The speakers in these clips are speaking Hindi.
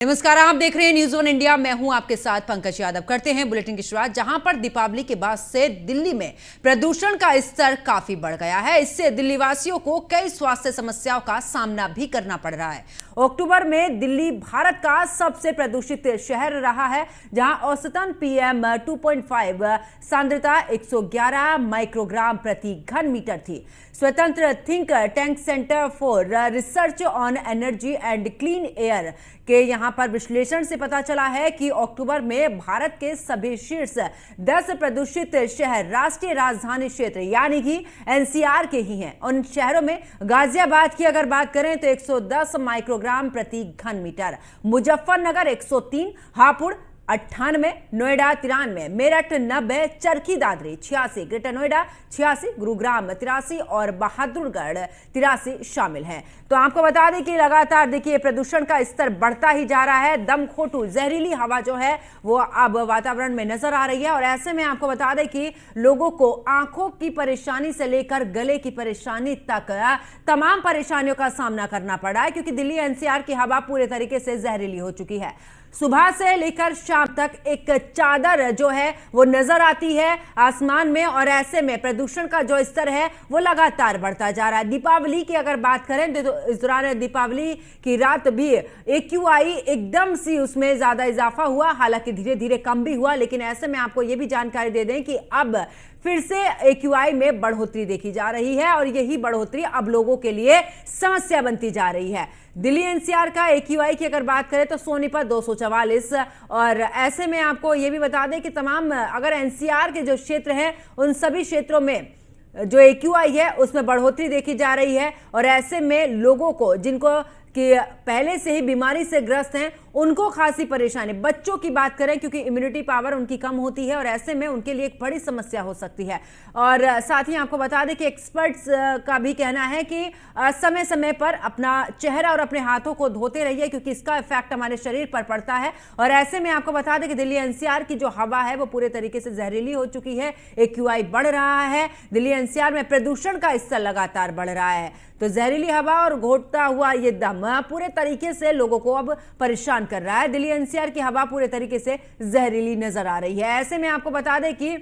नमस्कार, आप देख रहे हैं न्यूज़ ऑन इंडिया। मैं हूं आपके साथ पंकज यादव। करते हैं बुलेटिन की शुरुआत, जहां पर दीपावली के बाद से दिल्ली में प्रदूषण का स्तर काफी बढ़ गया है। इससे दिल्ली वासियों को कई स्वास्थ्य समस्याओं का सामना भी करना पड़ रहा है। अक्टूबर में दिल्ली भारत का सबसे प्रदूषित शहर रहा है, जहां औसतन PM 2.5 सांद्रता 111 माइक्रोग्राम प्रति घन मीटर थी। स्वतंत्र think tank centre for research on energy and clean air के यहां पर विश्लेषण से पता चला है कि अक्टूबर में भारत के सभी शीर्ष 10 प्रदूषित शहर राष्ट्रीय राजधानी क्षेत्र यानी कि NCR के ही हैं। उन शहरों में गाजियाबाद की अगर बात करें तो 110 माइक्रोग्राम प्रति घन मीटर, मुजफ्फरनगर 103, हापुड़ 98, नोएडा 93, मेरठ 90, चरखी दादरी 86, ग्रेटर नोएडा 86, गुरुग्राम 83 और बहादुरगढ़ 83 शामिल हैं। तो आपको बता दें कि लगातार देखिए प्रदूषण का स्तर बढ़ता ही जा रहा है। दमखोटू जहरीली हवा जो है वो अब वातावरण में नजर आ रही है और ऐसे में आपको बता दें कि लोगों को आंखों की परेशानी से लेकर गले की परेशानी तक तमाम परेशानियों का सामना करना पड़ा है, क्योंकि दिल्ली NCR की हवा पूरे तरीके से जहरीली हो चुकी है। सुबह से लेकर शाम तक एक चादर जो है वो नजर आती है आसमान में और ऐसे में प्रदूषण का जो स्तर है वो लगातार बढ़ता जा रहा है। दीपावली की अगर बात करें तो इस दौरान दीपावली की रात भी AQI एकदम सी उसमें ज्यादा इजाफा हुआ, हालांकि धीरे धीरे कम भी हुआ, लेकिन ऐसे में आपको ये भी जानकारी दे दें कि अब फिर से AQI में बढ़ोतरी देखी जा रही है और यही बढ़ोतरी अब लोगों के लिए समस्या बनती जा रही है। दिल्ली NCR का AQI की अगर बात करें तो सोनीपत 244 और ऐसे में आपको ये भी बता दें कि तमाम अगर NCR के जो क्षेत्र हैं उन सभी क्षेत्रों में जो AQI है उसमें बढ़ोतरी देखी जा रही है और ऐसे में लोगों को जिनको कि पहले से ही बीमारी से ग्रस्त हैं उनको खासी परेशानी, बच्चों की बात करें क्योंकि इम्यूनिटी पावर उनकी कम होती है और ऐसे में उनके लिए एक बड़ी समस्या हो सकती है। और साथ ही आपको बता दें कि एक्सपर्ट्स का भी कहना है कि समय समय पर अपना चेहरा और अपने हाथों को धोते रहिए, क्योंकि इसका इफेक्ट हमारे शरीर पर पड़ता है। और ऐसे में आपको बता दें कि दिल्ली NCR की जो हवा है वो पूरे तरीके से जहरीली हो चुकी है। AQI बढ़ रहा है, दिल्ली NCR में प्रदूषण का स्तर लगातार बढ़ रहा है। तो जहरीली हवा और घोटता हुआ ये दम पूरे तरीके से लोगों को अब परेशान कर रहा है। दिल्ली NCR की हवा पूरे तरीके से जहरीली नजर आ रही है। ऐसे में आपको बता दें कि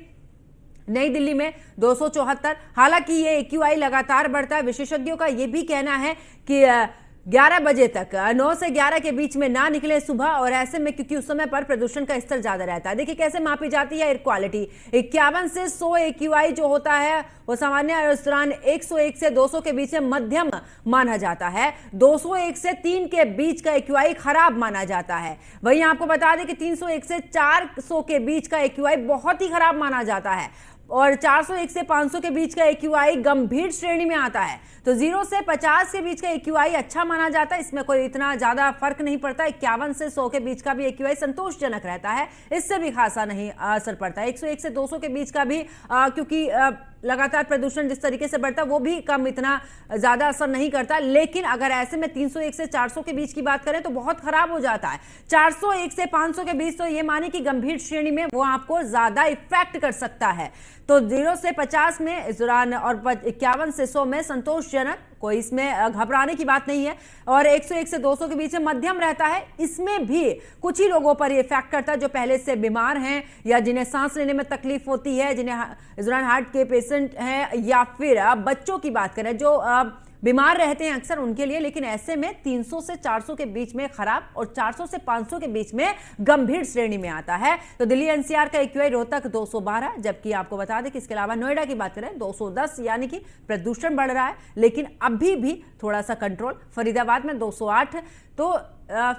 नई दिल्ली में 274, हालांकि ये AQI लगातार बढ़ता है। विशेषज्ञों का ये भी कहना है कि 11 बजे तक 9 से 11 के बीच में ना निकले सुबह, और ऐसे में क्योंकि उस समय पर प्रदूषण का स्तर ज्यादा रहता है। देखिए कैसे मापी जाती है एयर क्वालिटी। 51 से 100 AQI जो होता है वो सामान्य और इस दौरान 101 से 200 के बीच में मध्यम माना जाता है। 201 से 3 के बीच का AQI खराब माना जाता है। वहीं आपको बता दें कि 301 से 400 के बीच का AQI बहुत ही खराब माना जाता है और 401 से 500 के बीच का AQI गंभीर श्रेणी में आता है। तो 0 से 50 के बीच का AQI अच्छा माना जाता है, इसमें कोई इतना ज्यादा फर्क नहीं पड़ता। 51 से 100 के बीच का भी AQI संतोषजनक रहता है, इससे भी खासा नहीं असर पड़ता है। 101 से 200 के बीच का भी क्योंकि लगातार प्रदूषण जिस तरीके से बढ़ता है वो भी कम इतना ज्यादा असर नहीं करता। लेकिन अगर ऐसे में 301 से 400 के बीच की बात करें तो बहुत खराब हो जाता है। 401 से 500 के बीच तो ये माने कि गंभीर श्रेणी में वो आपको ज्यादा इफेक्ट कर सकता है। तो 0 से 50 में इस दौरान और 51 से 100 में संतोषजनक, कोई इसमें घबराने की बात नहीं है। और 101 से 200 के बीच में मध्यम रहता है। इसमें भी कुछ ही लोगों पर ये इफेक्ट करता है जो पहले से बीमार हैं या जिन्हें सांस लेने में तकलीफ होती है, जिन्हें इस दौरान हार्ट के पेशेंट हैं, या फिर बच्चों की बात करें जो बीमार रहते हैं अक्सर उनके लिए। लेकिन ऐसे में 300 से 400 के बीच में खराब और 400 से 500 के बीच में गंभीर श्रेणी में आता है। तो दिल्ली NCR का AQI रोहतक 212, जबकि आपको बता दें कि इसके अलावा नोएडा की बात करें 210, यानी कि प्रदूषण बढ़ रहा है लेकिन अभी भी थोड़ा सा कंट्रोल। फरीदाबाद में 208। तो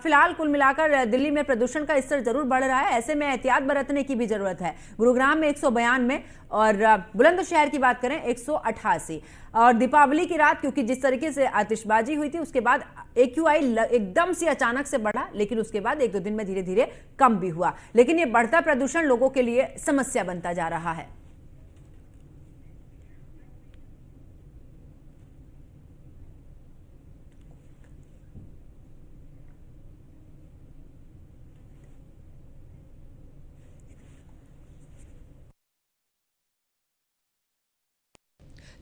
फिलहाल कुल मिलाकर दिल्ली में प्रदूषण का स्तर जरूर बढ़ रहा है, ऐसे में एहतियात बरतने की भी जरूरत है। गुरुग्राम में 192 और बुलंदशहर की बात करें 188। और दीपावली की रात क्योंकि जिस तरीके से आतिशबाजी हुई थी उसके बाद AQI एकदम से अचानक से बढ़ा, लेकिन उसके बाद 1-2 दिन में धीरे धीरे कम भी हुआ। लेकिन ये बढ़ता प्रदूषण लोगों के लिए समस्या बनता जा रहा है।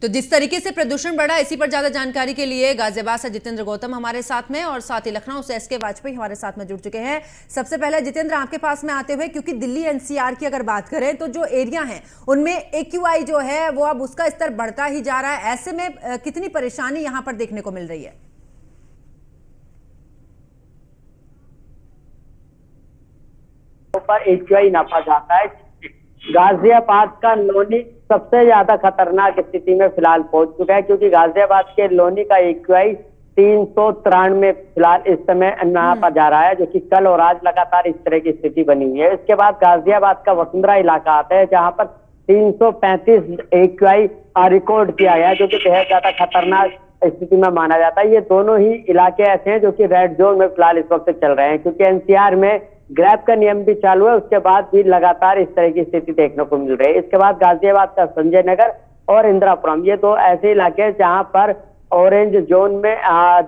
तो जिस तरीके से प्रदूषण बढ़ा, इसी पर ज्यादा जानकारी के लिए गाजियाबाद से जितेंद्र गौतम हमारे साथ में और साथ ही लखनऊ से एसके वाजपेयी हमारे साथ में जुड़ चुके हैं। सबसे पहले जितेंद्र, आपके पास में आते हुए, क्योंकि दिल्ली एनसीआर की अगर बात करें तो जो एरिया है उनमें एक्यूआई जो है वो अब उसका स्तर बढ़ता ही जा रहा है। ऐसे में कितनी परेशानी यहां पर देखने को मिल रही है? पर एक्यूआई नापा जाता है। गाजियाबाद का लोनी सबसे ज्यादा खतरनाक स्थिति में फिलहाल पहुंच चुका है, क्योंकि गाजियाबाद के लोनी का एक्यूआई 393 फिलहाल इस समय नापा जा रहा है, जो कि कल और आज लगातार इस तरह की स्थिति बनी हुई है। इसके बाद गाजियाबाद का वसुंधरा इलाका आता है, जहां पर 335 एक्यूआई रिकॉर्ड किया गया है, जो कि बेहद ज्यादा खतरनाक स्थिति में माना जाता है। ये दोनों ही इलाके ऐसे हैं जो कि रेड जोन में फिलहाल इस वक्त चल रहे हैं, क्योंकि एनसीआर में ग्रैब का नियम भी चालू है। उसके बाद भी लगातार इस तरह की स्थिति देखने को मिल रही है। इसके बाद गाजियाबाद का संजय नगर और इंदिरापुरम, ये दो ऐसे इलाके हैं जहां पर ऑरेंज जोन में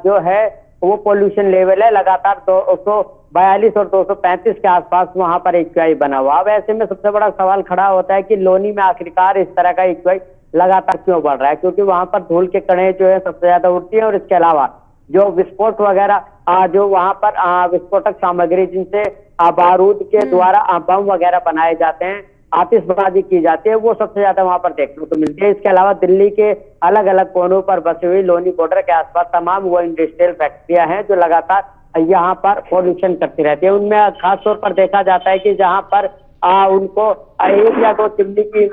जो है वो पोल्यूशन लेवल है लगातार 242 और 235 के आसपास वहां पर एक्यूआई बना हुआ। अब ऐसे में सबसे बड़ा सवाल खड़ा होता है कि लोनी में आखिरकार इस तरह का एक्यूआई लगातार क्यों बढ़ रहा है, क्योंकि वहां पर धूल के कणें जो है सबसे ज्यादा उड़ती है। और इसके अलावा जो विस्फोट वगैरह जो वहां पर विस्फोटक सामग्री जिनसे बारूद के द्वारा बम वगैरह बनाए जाते हैं, आतिशबाजी की जाती है, वो सबसे ज्यादा वहां पर देखने को मिलती है। इसके अलावा दिल्ली के अलग अलग कोनों पर बसी हुई लोनी बॉर्डर के आसपास तमाम वो इंडस्ट्रियल फैक्ट्रियां हैं जो लगातार यहाँ पर पॉल्यूशन करती रहती है। उनमें खासतौर पर देखा जाता है कि जहाँ पर उनको 1 या 2 चिमनी की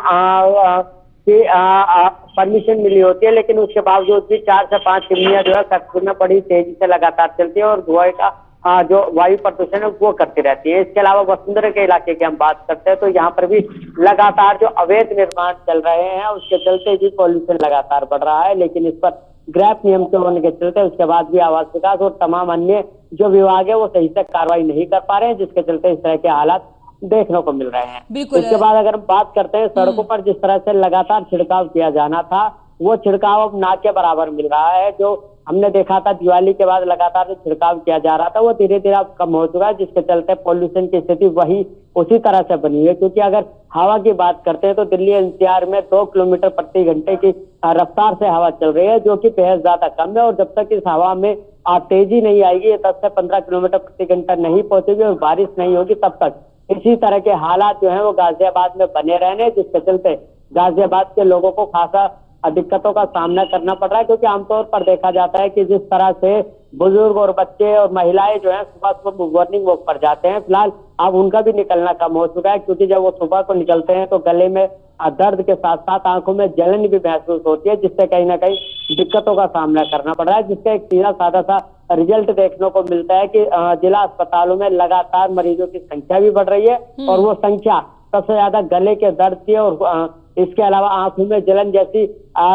परमिशन मिली होती है, लेकिन उसके बावजूद भी 4 से 5 चिमनियां जो है फैक्ट्री में बड़ी तेजी से लगातार चलती है और धुआं का जो वायु प्रदूषण है वो करती रहती है। इसके अलावा वसुंधरा के इलाके की हम बात करते हैं तो यहाँ पर भी लगातार जो अवैध निर्माण चल रहे हैं उसके चलते भी पॉल्यूशन लगातार बढ़ रहा है, लेकिन इस पर ग्रैप नियम के होने के चलते उसके बाद भी आवास विकास और तमाम अन्य जो विभाग है वो सही से कार्रवाई नहीं कर पा रहे हैं, जिसके चलते इस तरह के हालात देखने को मिल रहे हैं। इसके बाद अगर हम बात करते हैं सड़कों पर जिस तरह से लगातार छिड़काव किया जाना था वो छिड़काव अब ना के बराबर मिल रहा है। जो हमने देखा था दिवाली के बाद लगातार जो छिड़काव किया जा रहा था वो धीरे धीरे अब कम हो चुका है, जिसके चलते पॉल्यूशन की स्थिति वही उसी तरह से बनी है। क्योंकि अगर हवा की बात करते हैं तो दिल्ली एनसीआर में 2 किलोमीटर प्रति घंटे की रफ्तार से हवा चल रही है, जो कि बेहद ज्यादा कम है। और जब तक इस हवा में तेजी नहीं आएगी, 10 से 15 किलोमीटर प्रति घंटा नहीं पहुंचेगी और बारिश नहीं होगी, तब तक इसी तरह के हालात जो है वो गाजियाबाद में बने रहने, जिसके चलते गाजियाबाद के लोगों को खासा दिक्कतों का सामना करना पड़ रहा है। क्योंकि आमतौर पर देखा जाता है कि जिस तरह से बुजुर्ग और बच्चे और महिलाएं जो है सुबह सुबह मॉर्निंग वॉक पर जाते हैं, फिलहाल अब उनका भी निकलना कम हो चुका है, क्योंकि जब वो सुबह को निकलते हैं तो गले में दर्द के साथ साथ आंखों में जलन भी महसूस होती है, जिससे कहीं ना कहीं दिक्कतों का सामना करना पड़ रहा है। जिसका एक सीधा साधा सा रिजल्ट देखने को मिलता है कि जिला अस्पतालों में लगातार मरीजों की संख्या भी बढ़ रही है और वो संख्या सबसे ज्यादा गले के दर्द की और इसके अलावा आंखों में जलन जैसी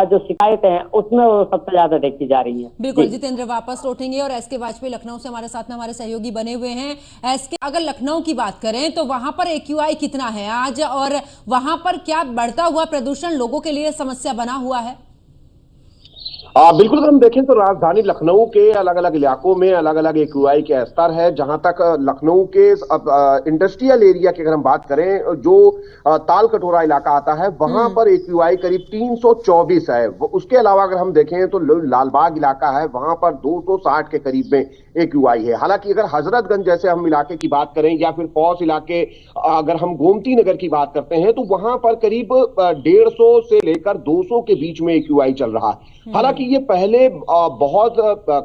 जो शिकायतें हैं उसमें वो सबसे ज्यादा देखी जा रही है। बिल्कुल जितेंद्र, वापस लौटेंगे और एसके वाजपेयी लखनऊ से हमारे साथ में हमारे सहयोगी बने हुए हैं। एसके, अगर लखनऊ की बात करें तो वहां पर एक्यूआई कितना है आज और वहां पर क्या बढ़ता हुआ प्रदूषण लोगों के लिए समस्या बना हुआ है? बिल्कुल, अगर हम देखें तो राजधानी लखनऊ के अलग अलग इलाकों में अलग अलग एक्यूआई के स्तर है। जहां तक लखनऊ के इंडस्ट्रियल एरिया की अगर हम बात करें, जो ताल कटोरा इलाका आता है वहां पर एक्यूआई करीब 324 है। उसके अलावा अगर हम देखें तो लालबाग इलाका है, वहां पर 260 के करीब में एक्यूआई है। हालांकि अगर हजरतगंज जैसे हम इलाके की बात करें या फिर पौष इलाके, अगर हम गोमती नगर की बात करते हैं तो वहां पर करीब 150 से लेकर 200 के बीच में एक्यूआई चल रहा है। हालांकि ये पहले बहुत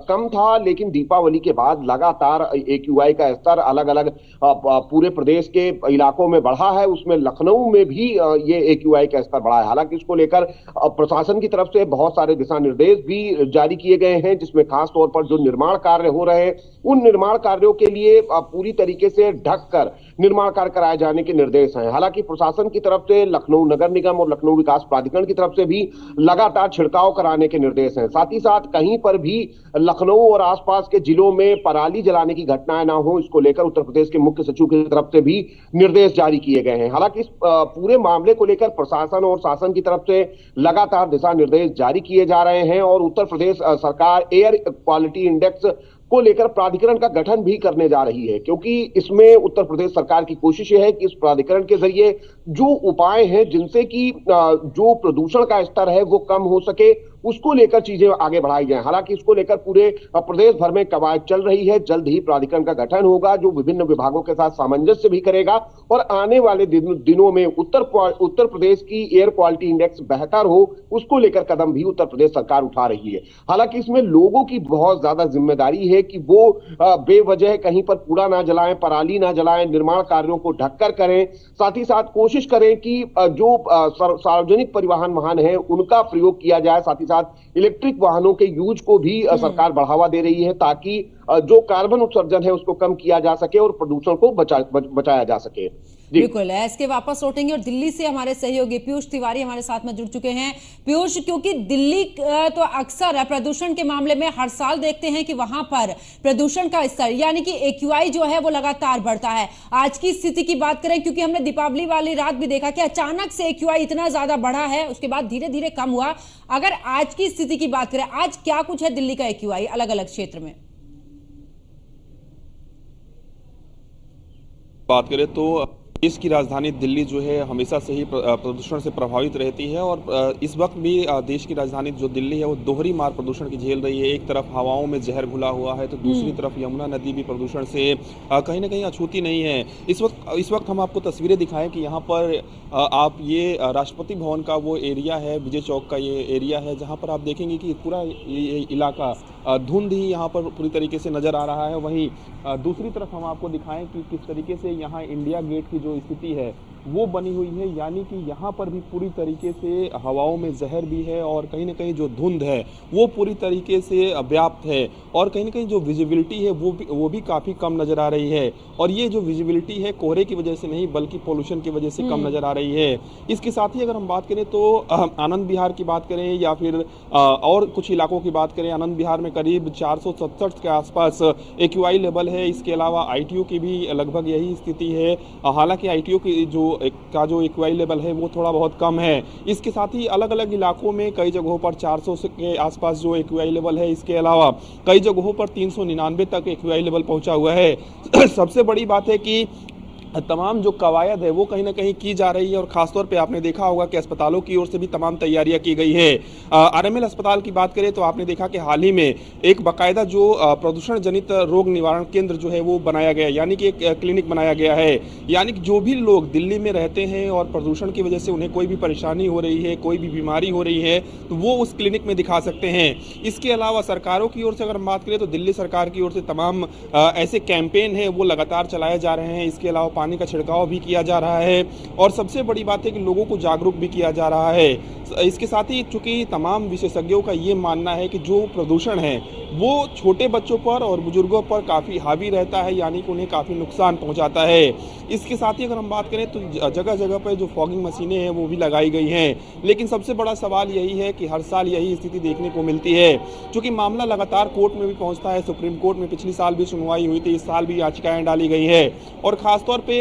कम था, लेकिन दीपावली के बाद लगातार एक्यूआई का स्तर अलग अलग पूरे प्रदेश के इलाकों में बढ़ा है। उसमें लखनऊ में भी ये एक्यूआई का स्तर बढ़ा है। हालांकि इसको लेकर प्रशासन की तरफ से बहुत सारे दिशा निर्देश भी जारी किए गए हैं, जिसमें खास तौर पर जो निर्माण कार्य हो रहे हैं उन निर्माण कार्यों के लिए पूरी तरीके से ढककर निर्माण कार्य कराए जाने के निर्देश हैं। हालांकि प्रशासन की तरफ से लखनऊ नगर निगम और लखनऊ विकास प्राधिकरण की तरफ से भी लगातार छिड़काव कराने के निर्देश हैं। साथ ही साथ कहीं पर भी लखनऊ और आसपास के जिलों में पराली जलाने की घटनाएं ना हो, इसको लेकर उत्तर प्रदेश के मुख्य सचिव की तरफ से भी निर्देश जारी किए गए हैं। हालांकि इस पूरे मामले को लेकर प्रशासन और शासन की तरफ से लगातार दिशा निर्देश जारी किए जा रहे हैं और उत्तर प्रदेश सरकार एयर क्वालिटी इंडेक्स को लेकर प्राधिकरण का गठन भी करने जा रही है, क्योंकि इसमें उत्तर प्रदेश सरकार की कोशिश यह है कि इस प्राधिकरण के जरिए जो उपाय हैं जिनसे कि जो प्रदूषण का स्तर है वो कम हो सके, उसको लेकर चीजें आगे बढ़ाई जाए। हालांकि इसको लेकर पूरे प्रदेश भर में कवायद चल रही है। जल्द ही प्राधिकरण का गठन होगा जो विभिन्न विभागों के साथ सामंजस्य भी करेगा और आने वाले दिनों में उत्तर प्रदेश की एयर क्वालिटी इंडेक्स बेहतर हो, उसको लेकर कदम भी उत्तर प्रदेश सरकार उठा रही है। हालांकि इसमें लोगों की बहुत ज्यादा जिम्मेदारी है कि वो बेवजह कहीं पर कूड़ा ना जलाएं, पराली ना जलाएं, निर्माण कार्यों को ढककर करें। साथ ही साथ कोशिश करें कि जो सार्वजनिक परिवहन वाहन है उनका प्रयोग किया जाए। साथ ही साथ इलेक्ट्रिक वाहनों के यूज को भी सरकार बढ़ावा दे रही है ताकि जो कार्बन उत्सर्जन है उसको कम किया जा सके और प्रदूषण को बचाया जा सके। बिल्कुल, इसके वापस लौटेंगे और दिल्ली से हमारे सहयोगी पीयूष तिवारी हमारे साथ में जुड़ चुके हैं। पीयूष, क्योंकि दिल्ली तो अक्सर प्रदूषण के मामले में हर साल देखते हैं कि वहां पर प्रदूषण का स्तर यानी कि AQI जो है वो लगातार बढ़ता है। आज की स्थिति की बात करें, क्योंकि हमने दीपावली वाली रात भी देखा कि अचानक से AQI इतना ज्यादा बढ़ा है, उसके बाद धीरे धीरे कम हुआ। अगर आज की स्थिति की बात करें, आज क्या कुछ है दिल्ली का AQI अलग अलग क्षेत्र में? बात करें तो देश की राजधानी दिल्ली जो है हमेशा से ही प्रदूषण से प्रभावित रहती है और इस वक्त भी देश की राजधानी जो दिल्ली है वो दोहरी मार प्रदूषण की झेल रही है। एक तरफ हवाओं में जहर घुला हुआ है तो दूसरी तरफ यमुना नदी भी प्रदूषण से कहीं ना कहीं अछूती नहीं है। इस वक्त हम आपको तस्वीरें दिखाएं कि यहाँ पर आप ये राष्ट्रपति भवन का वो एरिया है, विजय चौक का ये एरिया है, जहाँ पर आप देखेंगे कि पूरा ये इलाका धुंध ही यहाँ पर पूरी तरीके से नजर आ रहा है। वहीं दूसरी तरफ हम आपको दिखाएं कि किस तरीके से यहाँ इंडिया गेट की जो स्थिति है वो बनी हुई है, यानी कि यहाँ पर भी पूरी तरीके से हवाओं में जहर भी है और कहीं ना कहीं जो धुंध है वो पूरी तरीके से व्याप्त है और कहीं ना कहीं जो विजिबिलिटी है वो भी काफ़ी कम नज़र आ रही है। और ये जो विजिबिलिटी है कोहरे की वजह से नहीं बल्कि पोल्यूशन की वजह से कम नज़र आ रही है। इसके साथ ही अगर हम बात करें तो आनंद विहार की बात करें या फिर और कुछ इलाकों की बात करें, आनंद विहार में करीब 467 के आसपास AQI लेवल है। इसके अलावा ITO की भी लगभग यही स्थिति है। हालांकि ITO की जो AQI लेवल है वो थोड़ा बहुत कम है। इसके साथ ही अलग अलग इलाकों में कई जगहों पर 400 के आसपास जो AQI लेवल है, इसके अलावा कई जगहों पर 399 तक AQI लेवल पहुंचा हुआ है। सबसे बड़ी बात है कि तमाम जो कवायद है वो कहीं ना कहीं की जा रही है और खासतौर पे आपने देखा होगा कि अस्पतालों की ओर से भी तमाम तैयारियां की गई है। RML अस्पताल की बात करें तो आपने देखा कि हाल ही में एक बाकायदा जो प्रदूषण जनित रोग निवारण केंद्र जो है वो बनाया गया, यानी कि एक क्लिनिक बनाया गया है। यानी कि जो भी लोग दिल्ली में रहते हैं और प्रदूषण की वजह से उन्हें कोई भी परेशानी हो रही है, कोई भी बीमारी हो रही है, तो वो उस क्लिनिक में दिखा सकते हैं। इसके अलावा सरकारों की ओर से अगर हम बात करें तो दिल्ली सरकार की ओर से तमाम ऐसे कैंपेन है वो लगातार चलाए जा रहे हैं। इसके अलावा पानी का छिड़काव भी किया जा रहा है और सबसे बड़ी बात है कि लोगों को जागरूक भी किया जा रहा है। इसके साथ ही चूंकि तमाम विशेषज्ञों का ये मानना है कि जो प्रदूषण है वो छोटे बच्चों पर और बुजुर्गों पर काफ़ी हावी रहता है, यानी कि उन्हें काफ़ी नुकसान पहुंचाता है। इसके साथ ही अगर हम बात करें तो जगह जगह पर जो फॉगिंग मशीनें हैं वो भी लगाई गई हैं, लेकिन सबसे बड़ा सवाल यही है कि हर साल यही स्थिति देखने को मिलती है। चूँकि मामला लगातार कोर्ट में भी पहुँचता है, सुप्रीम कोर्ट में पिछली साल भी सुनवाई हुई थी, इस साल भी याचिकाएँ डाली गई है और ख़ासतौर पर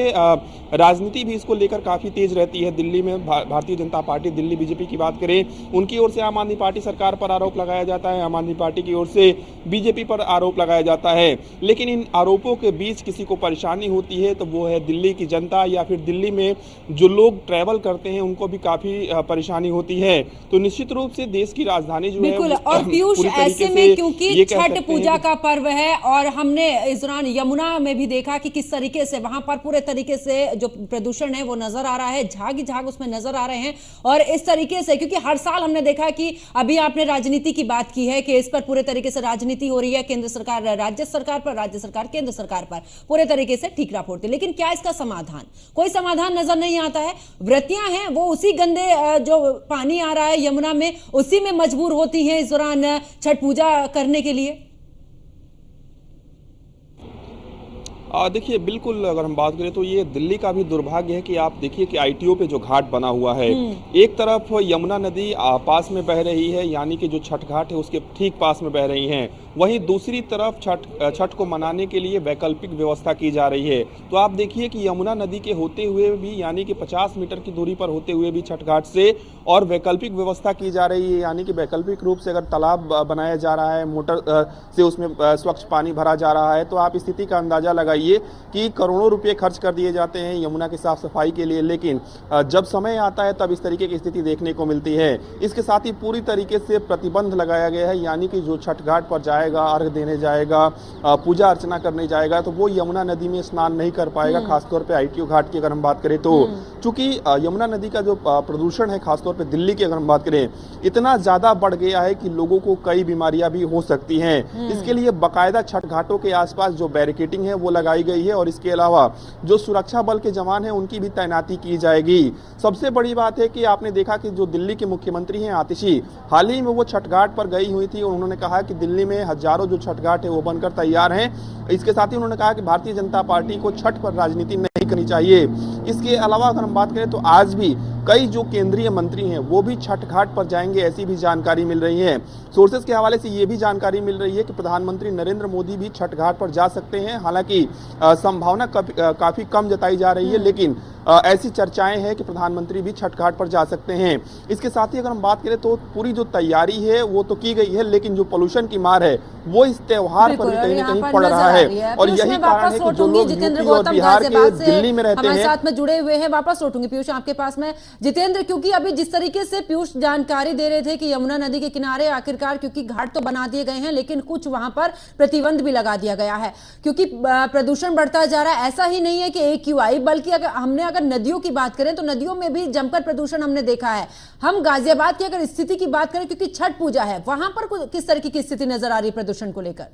राजनीति भी इसको लेकर काफ़ी तेज रहती है। दिल्ली में भारतीय जनता पार्टी, दिल्ली BJP की बात करें, उनकी ओर से आम आदमी पार्टी सरकार पर आरोप लगाया जाता है, आम आदमी पार्टी की ओर से BJP पर आरोप लगाया जाता है। लेकिन इन आरोपों के बीच किसी को परेशानी होती है तो वो है दिल्ली की जनता या फिर दिल्ली में जो लोग ट्रैवल करते हैं उनको भी काफ़ी परेशानी होती है। तो निश्चित रूप से देश की राजधानी जो बिल्कुल है और पीयूष ऐसे में क्योंकि छठ पूजा का पर्व है और हमने इस दौरान यमुना में भी देखा कि किस तरीके से वहां पर पूरे तरीके से जो प्रदूषण है वो नजर आ रहा है, झाग ही झाग उसमें नजर आ रहे हैं। और इस तरीके से क्योंकि हर साल हमने देखा कि अभी आपने राजनीति की बात की है कि इस पर पूरे तरीके से राजनीति हो रही है, केंद्र सरकार राज्य सरकार पर, राज्य सरकार केंद्र सरकार पर पूरे तरीके से ठीकरा फोड़ती है। लेकिन क्या इसका समाधान? कोई समाधान नजर नहीं आता है। व्रतियां हैं वो उसी गंदे जो पानी आ रहा है यमुना में उसी में मजबूर होती हैं इस दौरान छठ पूजा करने के लिए। देखिए बिल्कुल, अगर हम बात करें तो ये दिल्ली का भी दुर्भाग्य है कि आप देखिए कि आईटीओ पे जो घाट बना हुआ है, एक तरफ यमुना नदी पास में बह रही है, यानी कि जो छठ घाट है उसके ठीक पास में बह रही हैं, वहीं दूसरी तरफ छठ को मनाने के लिए वैकल्पिक व्यवस्था की जा रही है। तो आप देखिए कि यमुना नदी के होते हुए भी, यानी कि 50 मीटर की दूरी पर होते हुए भी छठ घाट से और वैकल्पिक व्यवस्था की जा रही है, यानी कि वैकल्पिक रूप से अगर तालाब बनाया जा रहा है, मोटर से उसमें स्वच्छ पानी भरा जा रहा है, तो आप स्थिति का अंदाजा लगाइए कि करोड़ों रुपए खर्च कर दिए जाते हैं यमुना की साफ सफाई के लिए, लेकिन जब समय आता है तब इस तरीके की स्थिति देखने को मिलती है। इसके साथ ही पूरी तरीके से प्रतिबंध लगाया गया है, यानी कि जो छठ घाट पर जाएगा, अर्घ देने जाएगा, पूजा अर्चना करने जाएगा, तो वो यमुना नदी में स्नान नहीं कर पाएगा। खासतौर पे आईटीओ घाट की अगर हम बात करें तो चूंकि यमुना नदी का जो प्रदूषण है, खासतौर पे दिल्ली की अगर हम बात करें, इतना ज्यादा बढ़ गया है कि लोगों को कई बीमारियां भी हो सकती हैं। इसके लिए बाकायदा छठ घाटों के आसपास जो बैरिकेडिंग है वो लगाई गई है और इसके अलावा जो सुरक्षा बल के जवान हैं उनकी भी तैनाती की जाएगी। सबसे बड़ी बात है कि आपने देखा कि जो दिल्ली के मुख्यमंत्री हैं आतिशी, हाल ही में वो छठ घाट पर गई हुई थी और उन्होंने कहा कि दिल्ली में हजारों जो छठ घाट है वो बनकर तैयार हैं। इसके साथ ही उन्होंने कहा कि भारतीय जनता पार्टी को छठ पर राजनीति नहीं करनी चाहिए। इसके अलावा अगर हम बात करें तो आज भी कई जो केंद्रीय मंत्री हैं वो भी छठ घाट पर जाएंगे, ऐसी भी जानकारी मिल रही है। सोर्सेज के हवाले से ये भी जानकारी मिल रही है कि प्रधानमंत्री नरेंद्र मोदी भी छठ घाट पर जा सकते हैं। हालांकि संभावना काफी कम जताई जा रही है, लेकिन ऐसी चर्चाएं हैं कि प्रधानमंत्री भी छठ घाट पर जा सकते हैं। इसके साथ ही अगर हम बात करें तो पूरी जो तैयारी है वो तो की गई है, लेकिन जो पोल्यूशन की मार है वो इस त्योहार पर भी कहीं न कहीं पड़ रहा है। और यही कारण है कि जो लोग यूपी और बिहार के दिल्ली में रहते हैं, साथ में जुड़े हुए हैं, वापस लौटूंगी पीयूष आपके पास में। जितेंद्र, क्योंकि अभी जिस तरीके से पीयूष जानकारी दे रहे थे कि यमुना नदी के किनारे आखिरकार क्योंकि घाट तो बना दिए गए हैं, लेकिन कुछ वहां पर प्रतिबंध भी लगा दिया गया है क्योंकि प्रदूषण बढ़ता जा रहा है। ऐसा ही नहीं है कि AQI, बल्कि अगर नदियों की बात करें तो नदियों में भी जमकर प्रदूषण हमने देखा है। हम गाजियाबाद की अगर स्थिति की बात करें, क्योंकि छठ पूजा है, वहां पर किस तरह की स्थिति नजर आ रही है प्रदूषण को लेकर?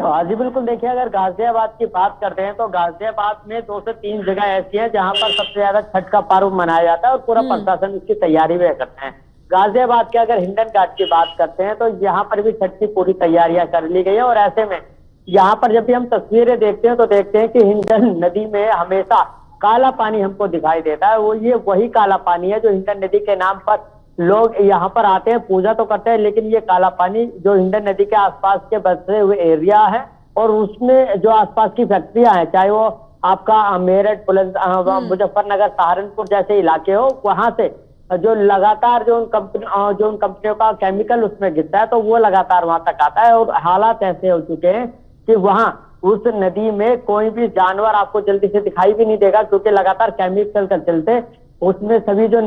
हाँ जी बिल्कुल, देखिए अगर गाजियाबाद की बात करते हैं तो गाजियाबाद में 2 से 3 जगह ऐसी हैं जहां पर सबसे ज्यादा छठ का पर्व मनाया जाता है और पूरा प्रशासन उसकी तैयारी भी करते हैं। गाजियाबाद के अगर हिंडन घाट की बात करते हैं तो यहाँ पर भी छठ की पूरी तैयारियां कर ली गई है और ऐसे में यहाँ पर जब भी हम तस्वीरें देखते हैं तो देखते हैं कि हिंडन नदी में हमेशा काला पानी हमको दिखाई देता है। वो ये वही काला पानी है जो हिंडन नदी के नाम पर लोग यहाँ पर आते हैं, पूजा तो करते हैं, लेकिन ये काला पानी जो हिंडन नदी के आसपास के बसे हुए एरिया है और उसमें जो आसपास की फैक्ट्रियां हैं, चाहे वो आपका मेरठ, मुजफ्फरनगर, सहारनपुर जैसे इलाके हो, वहां से जो लगातार जो उन कंपनियों का केमिकल उसमें गिरता है तो वो लगातार वहां तक आता है। और हालात ऐसे हो चुके हैं कि वहां उस नदी में कोई भी जानवर आपको जल्दी से दिखाई भी नहीं देगा, क्योंकि लगातार केमिकल के चलते उसमें सभी जो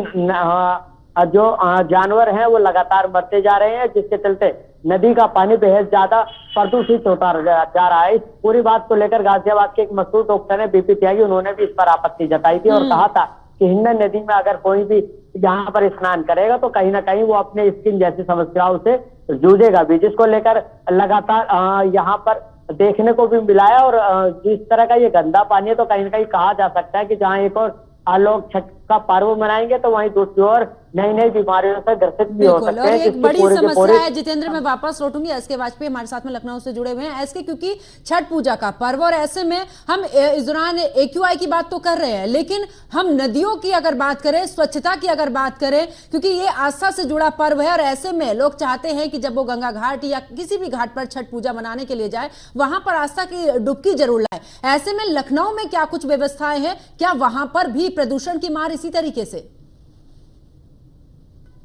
जानवर हैं वो लगातार मरते जा रहे हैं, जिसके चलते नदी का पानी बेहद ज्यादा प्रदूषित होता जा रहा है। इस पूरी बात को लेकर गाजियाबाद के एक मशहूर डॉक्टर है BP त्यागी, उन्होंने भी इस पर आपत्ति जताई थी और कहा था कि हिंडन नदी में अगर कोई भी यहाँ पर स्नान करेगा तो कहीं ना कहीं वो अपने स्किन जैसी समस्याओं से जूझेगा भी, जिसको लेकर लगातार यहाँ पर देखने को भी मिला है। और जिस तरह का ये गंदा पानी है तो कहीं ना कहीं कहा जा सकता है कि जहाँ एक और लोग छठ का पर्व मनाएंगे तो वहीं दूसरी ओर नई नई बीमारियों से ग्रसित भी हो सकते हैं। एक बड़ी समस्या है जितेंद्र, मैं वापस लौटूंगी। SK वाजपेयी हमारे साथ में लखनऊ से जुड़े हुए हैं। SK, क्योंकि छठ पूजा का पर्व और ऐसे में हम इस दौरान AQI की बात तो कर रहे हैं, लेकिन हम नदियों की अगर बात करें, स्वच्छता की अगर बात करें, क्योंकि ये आस्था से जुड़ा पर्व है और ऐसे में लोग चाहते हैं कि जब वो गंगा घाट या किसी भी घाट पर छठ पूजा मनाने के लिए जाए, वहां पर आस्था की डुबकी जरूर लाए। ऐसे में लखनऊ में क्या कुछ व्यवस्थाएं हैं? क्या वहां पर भी प्रदूषण की मार इसी तरीके से?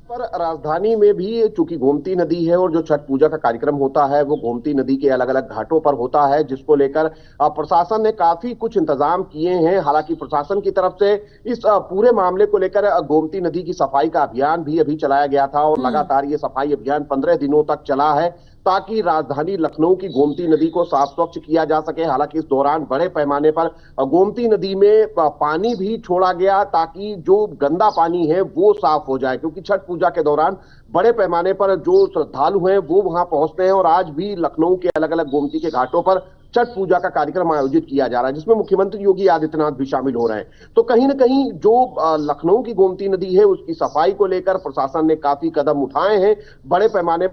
पर राजधानी में भी चूंकि गोमती नदी है और जो छठ पूजा का कार्यक्रम होता है वो गोमती नदी के अलग अलग घाटों पर होता है, जिसको लेकर प्रशासन ने काफी कुछ इंतजाम किए हैं। हालांकि प्रशासन की तरफ से इस पूरे मामले को लेकर गोमती नदी की सफाई का अभियान भी अभी चलाया गया था और लगातार ये सफाई अभियान 15 दिनों तक चला है ताकि राजधानी लखनऊ की गोमती नदी को साफ स्वच्छ किया जा सके। हालांकि इस दौरान बड़े पैमाने पर गोमती नदी में पानी भी छोड़ा गया ताकि जो गंदा पानी है वो साफ हो जाए, क्योंकि छठ पूजा के दौरान बड़े पैमाने पर जो श्रद्धालु हैं वो वहां पहुंचते हैं और आज भी लखनऊ के अलग अलग गोमती के घाटों पर छठ पूजा का कार्यक्रम आयोजित किया जा रहा है, जिसमें मुख्यमंत्री योगी आदित्यनाथ भी शामिल हो रहे हैं। तो कहीं ना कहीं जो लखनऊ की गोमती नदी है उसकी सफाई को लेकर प्रशासन ने काफी कदम उठाए हैं। बड़े पैमाने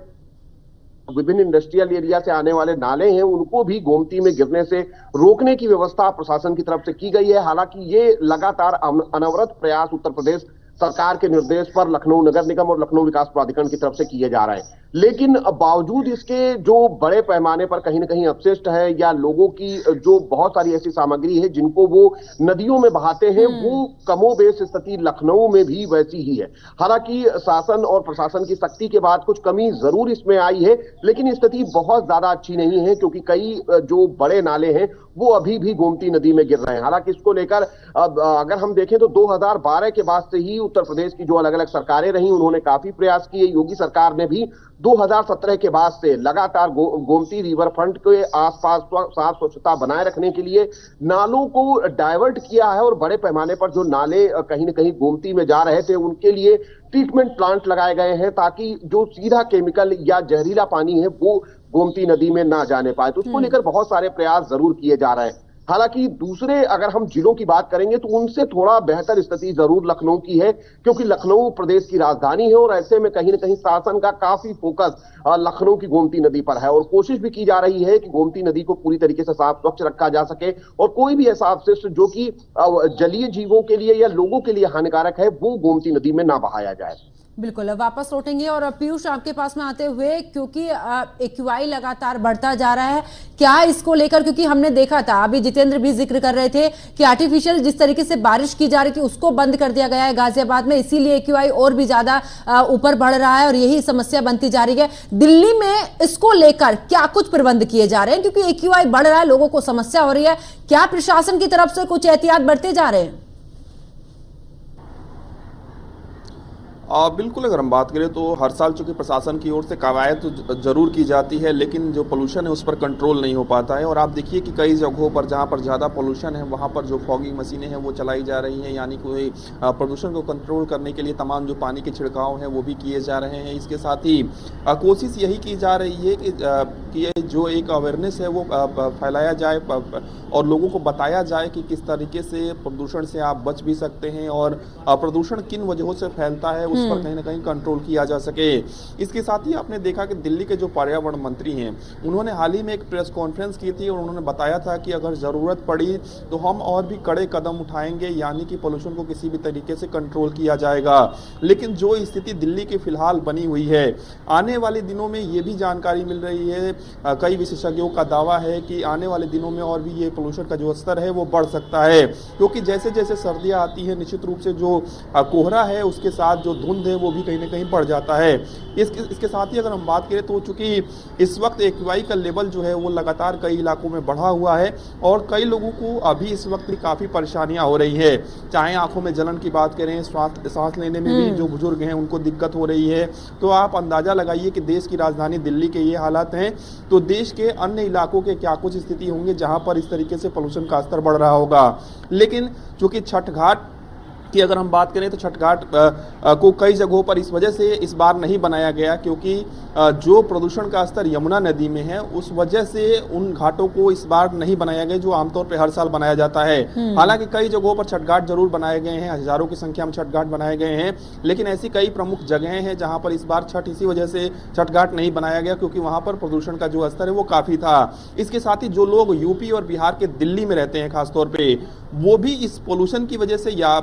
विभिन्न इंडस्ट्रियल एरिया से आने वाले नाले हैं उनको भी गोमती में गिरने से रोकने की व्यवस्था प्रशासन की तरफ से की गई है। हालांकि ये लगातार अनवरत प्रयास उत्तर प्रदेश सरकार के निर्देश पर लखनऊ नगर निगम और लखनऊ विकास प्राधिकरण की तरफ से किए जा रहे हैं, लेकिन बावजूद इसके जो बड़े पैमाने पर कहीं ना कहीं अपशिष्ट है या लोगों की जो बहुत सारी ऐसी सामग्री है जिनको वो नदियों में बहाते हैं, वो कमोबेश स्थिति लखनऊ में भी वैसी ही है। हालांकि शासन और प्रशासन की सख्ती के बाद कुछ कमी जरूर इसमें आई है, लेकिन स्थिति बहुत ज्यादा अच्छी नहीं है क्योंकि कई जो बड़े नाले हैं वो अभी भी गोमती नदी में गिर रहे हैं। हालांकि इसको लेकर अगर हम देखें तो 2012 के बाद से ही उत्तर प्रदेश की जो अलग अलग सरकारें रही उन्होंने काफी प्रयास किए। योगी सरकार ने भी 2017 के बाद से लगातार गोमती रिवर फ्रंट के आसपास साफ स्वच्छता बनाए रखने के लिए नालों को डाइवर्ट किया है और बड़े पैमाने पर जो नाले कहीं ना कहीं गोमती में जा रहे थे उनके लिए ट्रीटमेंट प्लांट लगाए गए हैं ताकि जो सीधा केमिकल या जहरीला पानी है वो गोमती नदी में ना जाने पाए। तो उसको लेकर बहुत सारे प्रयास जरूर किए जा रहे हैं। हालांकि दूसरे अगर हम जिलों की बात करेंगे तो उनसे थोड़ा बेहतर स्थिति जरूर लखनऊ की है क्योंकि लखनऊ प्रदेश की राजधानी है और ऐसे में कहीं ना कहीं शासन का काफी फोकस लखनऊ की गोमती नदी पर है और कोशिश भी की जा रही है कि गोमती नदी को पूरी तरीके से साफ स्वच्छ रखा जा सके और कोई भी ऐसा अपशिष्ट जो कि जलीय जीवों के लिए या लोगों के लिए हानिकारक है वो गोमती नदी में ना बहाया जाए। बिल्कुल, अब वापस लौटेंगे और पीयूष आपके पास में आते हुए, क्योंकि एक्यूआई लगातार बढ़ता जा रहा है, क्या इसको लेकर, क्योंकि हमने देखा था अभी जितेंद्र भी जिक्र कर रहे थे कि आर्टिफिशियल जिस तरीके से बारिश की जा रही थी उसको बंद कर दिया गया है गाजियाबाद में, इसीलिए एक्यूआई और भी ज्यादा ऊपर बढ़ रहा है और यही समस्या बनती जा रही है। दिल्ली में इसको लेकर क्या कुछ प्रबंध किए जा रहे हैं, क्योंकि एक्यूआई बढ़ रहा है, लोगों को समस्या हो रही है, क्या प्रशासन की तरफ से कुछ एहतियात बरते जा रहे हैं? बिल्कुल, अगर हम बात करें तो हर साल चूंकि प्रशासन की ओर से कवायद तो जरूर की जाती है लेकिन जो पोल्यूशन है उस पर कंट्रोल नहीं हो पाता है। और आप देखिए कि कई जगहों पर जहां पर ज़्यादा पोल्यूशन है वहां पर जो फॉगिंग मशीनें हैं वो चलाई जा रही हैं, यानी कोई प्रदूषण को कंट्रोल करने के लिए तमाम जो पानी के छिड़काव हैं वो भी किए जा रहे हैं। इसके साथ ही कोशिश यही की जा रही है कि ये जो एक अवेयरनेस है वो फैलाया जाए और लोगों को बताया जाए कि किस तरीके से प्रदूषण से आप बच भी सकते हैं और प्रदूषण किन वजहों से फैलता है उस पर कहीं ना कहीं कंट्रोल किया जा सके। इसके साथ ही आपने देखा कि दिल्ली के जो पर्यावरण मंत्री हैं उन्होंने हाल ही में एक प्रेस कॉन्फ्रेंस की थी और उन्होंने बताया था कि अगर ज़रूरत पड़ी तो हम और भी कड़े कदम उठाएंगे, यानी कि पोल्यूशन को किसी भी तरीके से कंट्रोल किया जाएगा। लेकिन जो स्थिति दिल्ली की फिलहाल बनी हुई है, आने वाले दिनों में ये भी जानकारी मिल रही है, कई विशेषज्ञों का दावा है कि आने वाले दिनों में और भी ये पोल्यूशन का जो स्तर है वो बढ़ सकता है, क्योंकि जैसे जैसे सर्दियाँ आती हैं निश्चित रूप से जो कोहरा है उसके साथ जो धुंध है वो भी कहीं ना कहीं बढ़ जाता है। इसके साथ ही अगर हम बात करें तो चूंकि इस वक्त एक्यूआई का लेवल जो है वो लगातार कई इलाकों में बढ़ा हुआ है और कई लोगों को अभी इस वक्त भी काफ़ी परेशानियां हो रही है, चाहे आंखों में जलन की बात करें, सांस लेने में भी जो बुजुर्ग हैं उनको दिक्कत हो रही है। तो आप अंदाज़ा लगाइए कि देश की राजधानी दिल्ली के ये हालात हैं तो देश के अन्य इलाकों के क्या कुछ स्थिति होंगे जहाँ पर इस तरीके से पोल्यूशन का स्तर बढ़ रहा होगा। लेकिन चूँकि छठ घाट की अगर हम बात करें तो छठ घाट को कई जगहों पर इस वजह से इस बार नहीं बनाया गया क्योंकि जो प्रदूषण का स्तर यमुना नदी में है उस वजह से उन घाटों को इस बार नहीं बनाया गया जो आमतौर पर हर साल बनाया जाता है। हालांकि कई जगहों पर छठ घाट जरूर बनाए गए हैं, हजारों की संख्या में छठ घाट बनाए गए हैं, लेकिन ऐसी कई प्रमुख जगहें हैं जहां पर इस बार छठ इसी वजह से छठ घाट नहीं बनाया गया क्योंकि वहां पर प्रदूषण का जो स्तर है वो काफी था। इसके साथ ही जो लोग यूपी और बिहार के दिल्ली में रहते हैं खासतौर पर, वो भी इस पोल्यूशन की वजह से या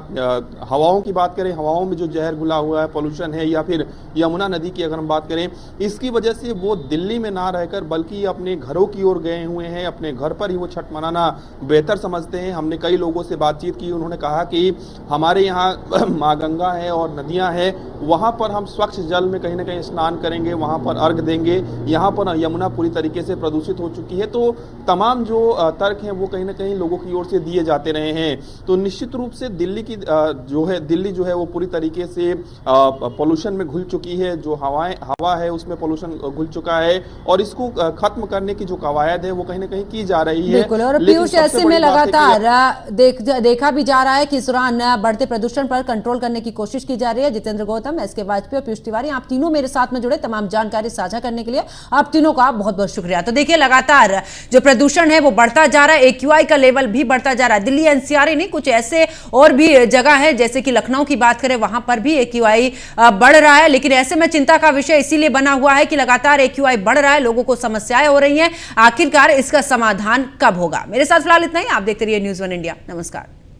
हवाओं की बात करें, हवाओं में जो जहर घुला हुआ है पोल्यूशन है, या फिर यमुना नदी की अगर हम बात करें, इसकी वजह से वो दिल्ली में ना रहकर बल्कि अपने घरों की ओर गए हुए हैं, अपने घर पर ही वो छठ मनाना बेहतर समझते हैं। हमने कई लोगों से बातचीत की, उन्होंने कहा कि हमारे यहाँ माँ गंगा है और नदियाँ हैं, वहाँ पर हम स्वच्छ जल में कहीं ना कहीं स्नान करेंगे, वहाँ पर अर्घ देंगे। यहाँ पर यमुना पूरी तरीके से प्रदूषित हो चुकी है। तो तमाम जो तर्क हैं वो कहीं ना कहीं लोगों की ओर से दिए जाते रहे हैं। तो निश्चित रूप से दिल्ली जो है वो पूरी तरीके से पोल्यूशन में घुल चुकी है। जो हवा है उसमें पोल्यूशन घुल चुका है और इसको खत्म करने की जो कवायद है वो कहीं ना कहीं की जा रही है। बिल्कुल, और पीयूष ऐसे में लगातार देखा भी जा रहा है कि इस दौरान बढ़ते प्रदूषण पर कंट्रोल करने की कोशिश की जा रही है। जितेंद्र गौतम, एसके वाजपेयी और पीयूष तिवारी, आप तीनों मेरे साथ में जुड़े, तमाम जानकारी साझा करने के लिए आप तीनों का बहुत बहुत शुक्रिया। तो देखिए लगातार जो प्रदूषण है वो बढ़ता जा रहा है, एक्यूआई का लेवल भी बढ़ता जा रहा है। दिल्ली एनसीआर नहीं, कुछ ऐसे और भी जगह जगह है, जैसे कि लखनऊ की बात करें वहां पर भी AQI बढ़ रहा है, लेकिन ऐसे में चिंता का विषय इसीलिए बना हुआ है कि लगातार AQI बढ़ रहा है, लोगों को समस्याएं हो रही हैं। आखिरकार इसका समाधान कब होगा? मेरे साथ फिलहाल इतना ही। आप देखते रहिए न्यूज़ 1 इंडिया। नमस्कार।